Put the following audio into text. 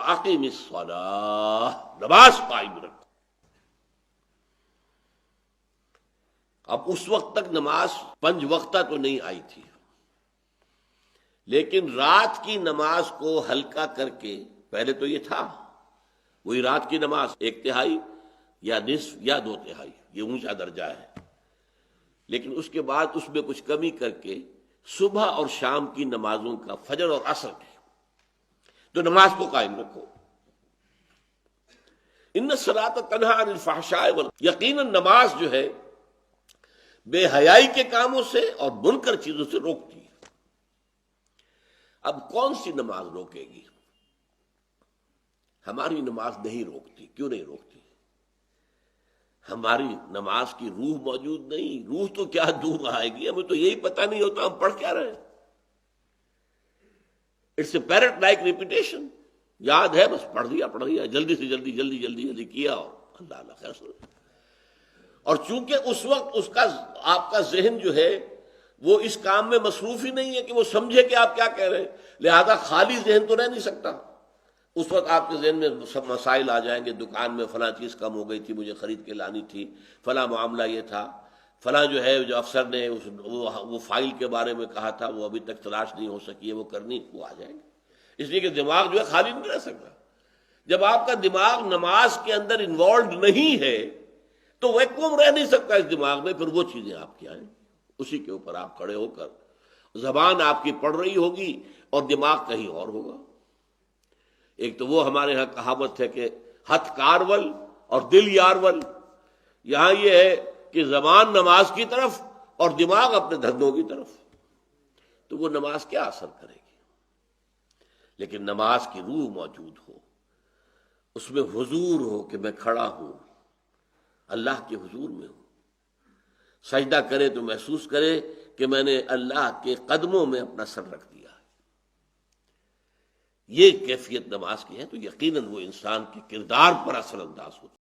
وَأَقِمِ الصَّلَاةَ، نماز قائم رکھو۔ اب اس وقت تک نماز 5 وقتہ تو نہیں آئی تھی، لیکن رات کی نماز کو ہلکا کر کے، پہلے تو یہ تھا وہی رات کی نماز 1/3 یا نصف یا 2/3، یہ اونچا درجہ ہے، لیکن اس کے بعد اس میں کچھ کمی کر کے صبح اور شام کی نمازوں کا، فجر اور عصر کی، تو نماز کو قائم رکھو۔ ان الصلاۃ تنہی عن الفحشاء یقیناً نماز جو ہے بے حیائی کے کاموں سے اور منکر چیزوں سے روکتی ہے۔ اب کون سی نماز روکے گی؟ ہماری نماز نہیں روکتی۔ کیوں نہیں روکتی؟ ہماری نماز کی روح موجود نہیں۔ روح تو کیا دور آئے گی، ہمیں تو یہی پتہ نہیں ہوتا ہم پڑھ کیا رہے ہیں۔ It's a parrot like repetition, یاد ہے بس پڑھ دیا جلدی سے جلدی کیا اور اللہ اللہ خیر سن۔ اور چونکہ اس وقت آپ کا ذہن جو ہے وہ اس کام میں مصروف ہی نہیں ہے کہ وہ سمجھے کہ آپ کیا کہہ رہے ہیں، لہذا خالی ذہن تو رہ نہیں سکتا۔ اس وقت آپ کے ذہن میں سب مسائل آ جائیں گے، دکان میں فلاں چیز کم ہو گئی تھی، مجھے خرید کے لانی تھی، فلاں معاملہ یہ تھا، فلاں جو ہے جو افسر نے وہ فائل کے بارے میں کہا تھا وہ ابھی تک تلاش نہیں ہو سکی ہے، وہ کرنی، وہ آ جائیں گے۔ اس لیے کہ دماغ جو ہے خالی نہیں رہ سکتا۔ جب آپ کا دماغ نماز کے اندر انوالوڈ نہیں ہے تو ویکوم رہ نہیں سکتا اس دماغ میں، پھر وہ چیزیں آپ کی آئیں، اسی کے اوپر آپ کھڑے ہو کر زبان آپ کی پڑھ رہی ہوگی اور دماغ کہیں اور ہوگا۔ ایک تو وہ ہمارے ہاں کہاوت ہے کہ ہتھ کارول اور دل یارول، یہاں یہ ہے کہ زبان نماز کی طرف اور دماغ اپنے دھندوں کی طرف، تو وہ نماز کیا اثر کرے گی؟ لیکن نماز کی روح موجود ہو، اس میں حضور ہو کہ میں کھڑا ہوں، اللہ کے حضور میں ہوں، سجدہ کرے تو محسوس کرے کہ میں نے اللہ کے قدموں میں اپنا سر رکھ دیا ہے۔ یہ کیفیت نماز کی ہے، تو یقیناً وہ انسان کے کردار پر اثر انداز ہوتی ہے۔